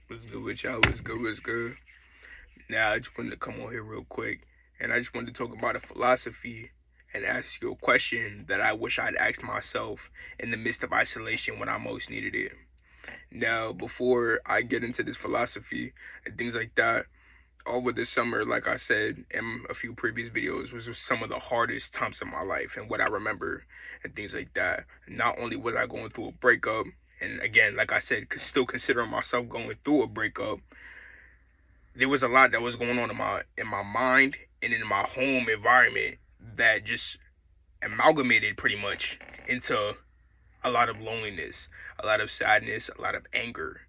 What's good with y'all? What's good? What's good? Now, I just wanted to come on here real quick, and I just wanted to talk about a philosophy and ask you a question that I wish I'd asked myself in the midst of isolation when I most needed it. Now, before I get into this philosophy and things like that, over the summer, like I said in a few previous videos, was some of the hardest times of my life and what I remember and things like that. Not only was I going through a breakup, and again, like I said, still considering myself going through a breakup, there was a lot that was going on in my mind and in my home environment that just amalgamated pretty much into a lot of loneliness, a lot of sadness, a lot of anger,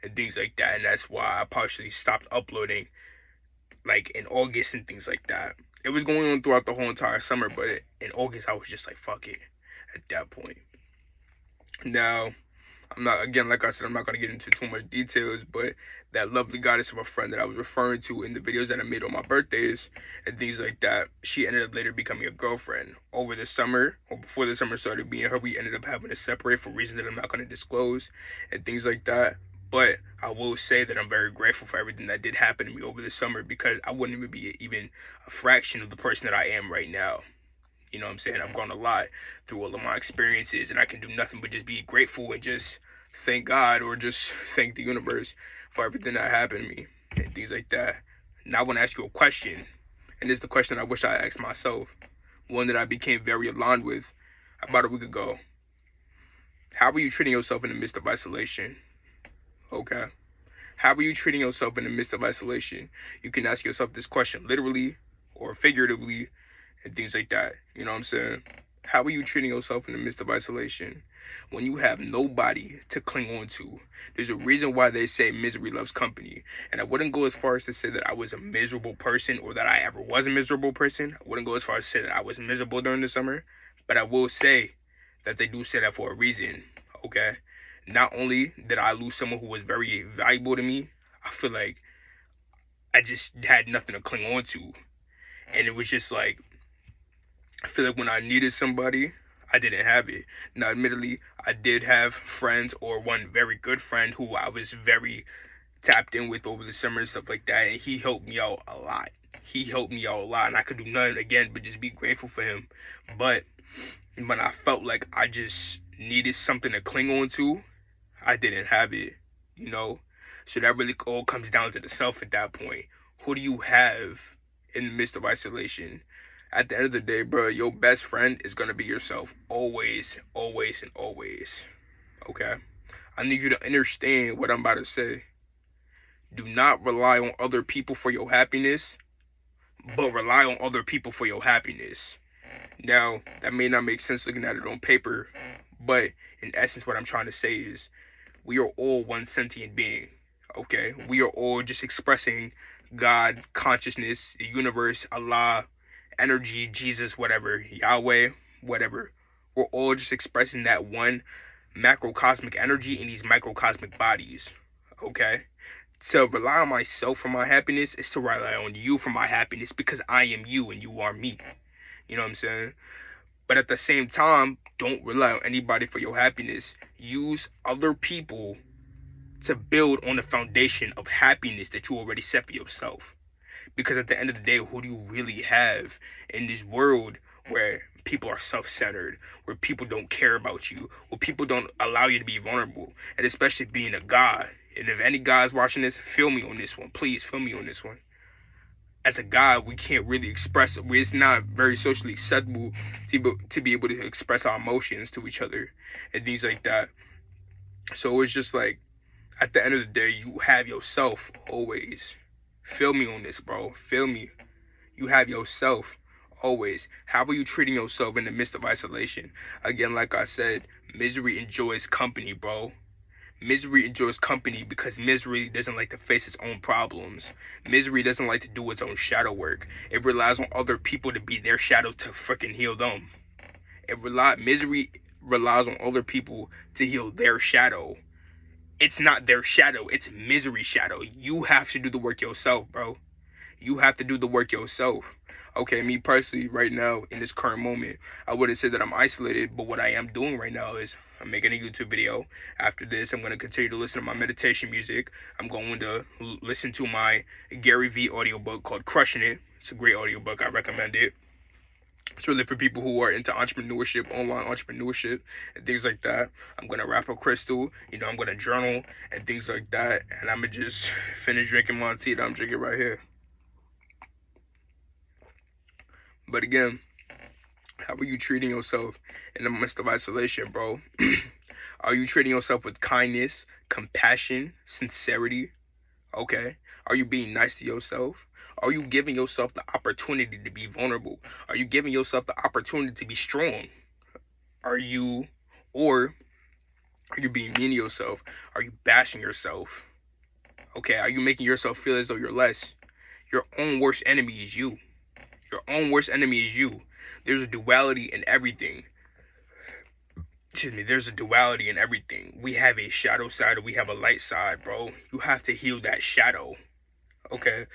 and things like that. And that's why I partially stopped uploading like in August and things like that. It was going on throughout the whole entire summer, but in August I was just like, fuck it at that point. Now, I'm not, again, like I said, I'm not going to get into too much details, but that lovely goddess of a friend that I was referring to in the videos that I made on my birthdays and things like that, she ended up later becoming a girlfriend. Over the summer, or before the summer started, me and her, we ended up having to separate for reasons that I'm not going to disclose and things like that. But I will say that I'm very grateful for everything that did happen to me over the summer, because I wouldn't even be even a fraction of the person that I am right now. You know what I'm saying? I've gone a lot through all of my experiences, and I can do nothing but just be grateful and just thank God, or just thank the universe for everything that happened to me and things like that. Now I want to ask you a question, and this is the question I wish I asked myself, one that I became very aligned with about a week ago. How are you treating yourself in the midst of isolation? Okay. How are you treating yourself in the midst of isolation? You can ask yourself this question literally or figuratively and things like that. You know what I'm saying? How are you treating yourself in the midst of isolation? When you have nobody to cling on to, there's a reason why they say misery loves company. And I wouldn't go as far as to say that I was a miserable person or that I ever was a miserable person. I wouldn't go as far as to say that I was miserable during the summer. But I will say that they do say that for a reason, okay? Not only did I lose someone who was very valuable to me, I feel like I just had nothing to cling on to. And it was just like, I feel like when I needed somebody, I didn't have it. Now, admittedly, I did have friends, or one very good friend who I was very tapped in with over the summer and stuff like that, and he helped me out a lot. He helped me out a lot, and I could do nothing again but just be grateful for him. But when I felt like I just needed something to cling on to, I didn't have it, you know? So that really all comes down to the self at that point. Who do you have in the midst of isolation? At the end of the day, bro, your best friend is gonna be yourself. Always, always, and always. Okay? I need you to understand what I'm about to say. Do not rely on other people for your happiness, but rely on other people for your happiness. Now, that may not make sense looking at it on paper, but in essence, what I'm trying to say is we are all one sentient being. Okay? We are all just expressing God, consciousness, the universe, Allah, energy, Jesus, whatever, Yahweh, whatever. We're all just expressing that one macrocosmic energy in these microcosmic bodies. Okay? To rely on myself for my happiness is to rely on you for my happiness, because I am you and you are me. You know what I'm saying? But at the same time, don't rely on anybody for your happiness. Use other people to build on the foundation of happiness that you already set for yourself. Because at the end of the day, who do you really have in this world where people are self-centered, where people don't care about you, where people don't allow you to be vulnerable, and especially being a guy. And if any guys watching this, feel me on this one. Please feel me on this one. As a guy, we can't really express, it's not very socially acceptable to be able to express our emotions to each other and things like that. So it's just like, at the end of the day, you have yourself always. Feel me on this, bro. Feel me. You have yourself always. How are you treating yourself in the midst of isolation? Again, like I said, misery enjoys company, bro. Misery enjoys company because misery doesn't like to face its own problems. Misery doesn't like to do its own shadow work. It relies on other people to be their shadow to freaking heal them. Misery relies on other people to heal their shadow. It's not their shadow, it's misery shadow. You have to do the work yourself, bro. You have to do the work yourself. Okay, me personally, right now, in this current moment, I wouldn't say that I'm isolated, but what I am doing right now is I'm making a YouTube video. After this, I'm going to continue to listen to my meditation music. I'm going to listen to my Gary Vee audiobook called Crushing It. It's a great audiobook. I recommend it. It's really for people who are into entrepreneurship, online entrepreneurship, and things like that. I'm going to wrap up crystal. I'm going to journal and things like that. And I'm going to just finish drinking my tea that I'm drinking right here. But again, how are you treating yourself in the midst of isolation, bro? Are you treating yourself with kindness, compassion, sincerity? Okay. Are you being nice to yourself? Are you giving yourself the opportunity to be vulnerable? Are you giving yourself the opportunity to be strong? Or are you being mean to yourself? Are you bashing yourself? Okay. Are you making yourself feel as though you're less? Your own worst enemy is you. Your own worst enemy is you. There's a duality in everything. There's a duality in everything. We have a shadow side and we have a light side, bro. You have to heal that shadow. Okay?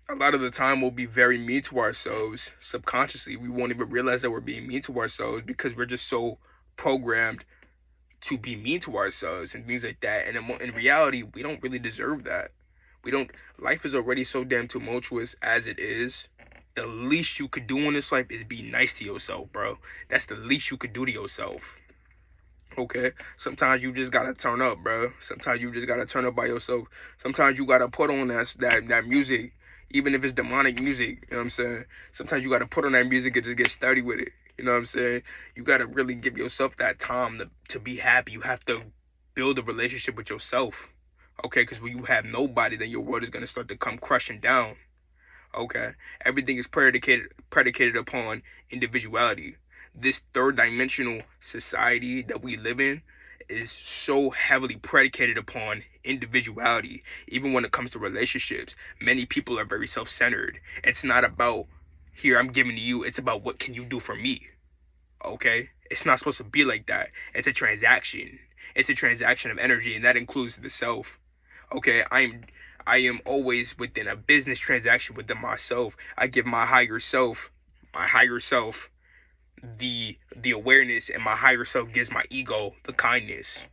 A lot of the time we'll be very mean to ourselves subconsciously. We won't even realize that we're being mean to ourselves because we're just so programmed to be mean to ourselves and things like that. And in reality, we don't really deserve that. Life is already so damn tumultuous as it is. The least you could do in this life is be nice to yourself, bro. That's the least you could do to yourself. Okay? Sometimes you just gotta turn up, bro. Sometimes you just gotta turn up by yourself. Sometimes you gotta put on that music, even if it's demonic music, you know what I'm saying? Sometimes you gotta put on that music and just get steady with it. You know what I'm saying? You gotta really give yourself that time to be happy. You have to build a relationship with yourself. Okay? Because when you have nobody, then your world is gonna start to come crushing down. Okay, everything is predicated upon individuality. This third dimensional society that we live in is so heavily predicated upon individuality. Even when it comes to relationships, many people are very self-centered. It's not about, here, I'm giving to you. It's about, what can you do for me? Okay, it's not supposed to be like that. It's a transaction. It's a transaction of energy, and that includes the self. Okay, I am always within a business transaction within myself. I give my higher self, the awareness, and my higher self gives my ego the kindness.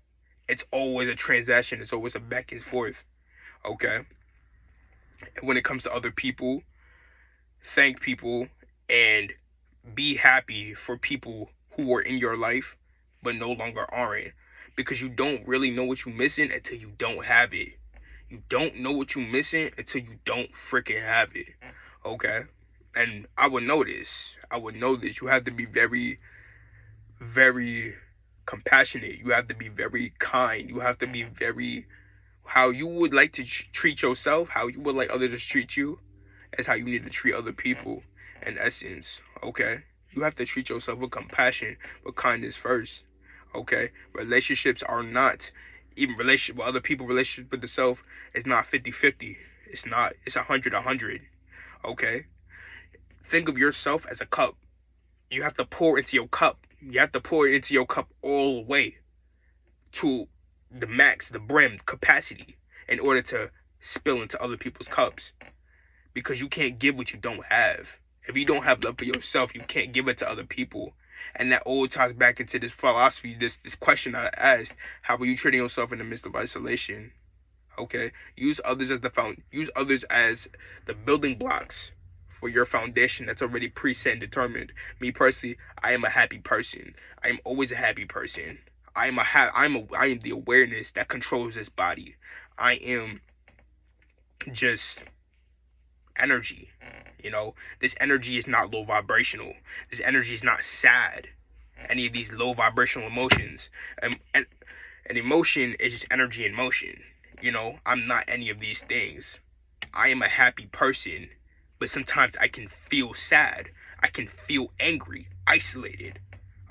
It's always a transaction. It's always a back and forth. Okay? And when it comes to other people, thank people and be happy for people who are in your life but no longer aren't. Because you don't really know what you're missing until you don't have it. You don't know what you're missing until you don't freaking have it. Okay? And I would know this. You have to be very, very compassionate. You have to be very kind. You have to be very, how you would like to treat yourself, how you would like others to treat you, is how you need to treat other people, in essence. Okay? You have to treat yourself with compassion, with kindness first. Okay? Relationships are not, even relationship with other people, relationship with the self, is not 50-50. It's not. It's 100-100. Okay? Think of yourself as a cup. You have to pour into your cup. You have to pour into your cup all the way to the max, the brim capacity, in order to spill into other people's cups. Because you can't give what you don't have. If you don't have love for yourself, you can't give it to other people. And that all ties back into this philosophy, this question I asked: how are you treating yourself in the midst of isolation? Okay, use others as the building blocks for your foundation that's already preset and determined. Me personally, I am a happy person. I am always a happy person. I am the awareness that controls this body. I am just energy. This energy is not low vibrational. This energy is not sad. Any of these low vibrational emotions. And an emotion is just energy in motion. I'm not any of these things. I am a happy person, but sometimes I can feel sad. I can feel angry, isolated.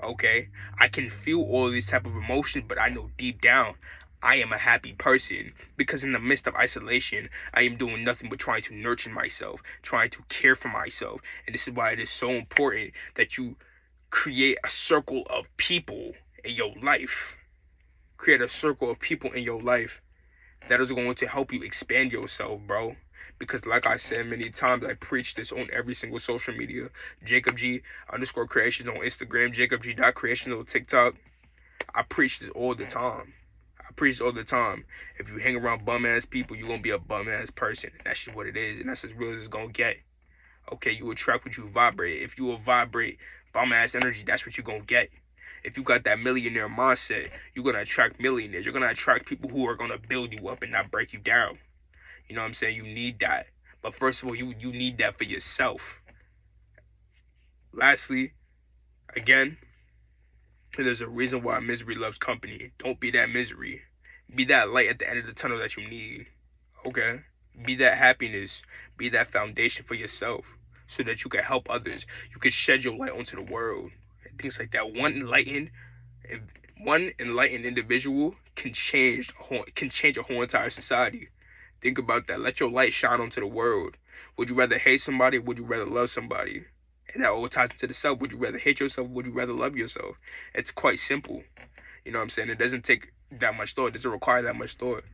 Okay? I can feel all of these type of emotions, but I know deep down I am a happy person, because in the midst of isolation, I am doing nothing but trying to nurture myself, trying to care for myself. And this is why it is so important that you create a circle of people in your life. Create a circle of people in your life that is going to help you expand yourself, bro. Because like I said many times, I preach this on every single social media. JacobG_creations on Instagram, JacobG.creations on TikTok. I preach this all the time. I preach all the time. If you hang around bum ass people, you're gonna be a bum ass person. And that's just what it is. And that's as real as it's gonna get. Okay, you attract what you vibrate. If you will vibrate bum ass energy, that's what you're gonna get. If you got that millionaire mindset, you're gonna attract millionaires. You're gonna attract people who are gonna build you up and not break you down. You know what I'm saying? You need that. But first of all, you need that for yourself. Lastly, again, there's a reason why misery loves company. Don't be that misery. Be that light at the end of the tunnel that you need. Okay? Be that happiness. Be that foundation for yourself so that you can help others. You can shed your light onto the world. And things like that. One enlightened individual can change a whole entire society. Think about that. Let your light shine onto the world. Would you rather hate somebody? Would you rather love somebody? And that all ties into the self. Would you rather hate yourself? Would you rather love yourself? It's quite simple. You know what I'm saying? It doesn't take that much thought. It doesn't require that much thought.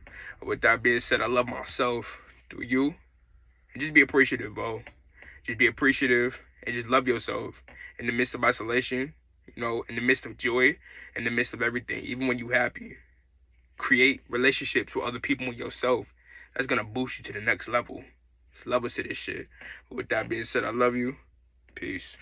With that being said, I love myself. Do you? And just be appreciative, bro. Just be appreciative and just love yourself. In the midst of isolation, in the midst of joy, in the midst of everything, even when you're happy. Create relationships with other people and yourself. That's going to boost you to the next level. There's levels to this shit. With that being said, I love you. Peace.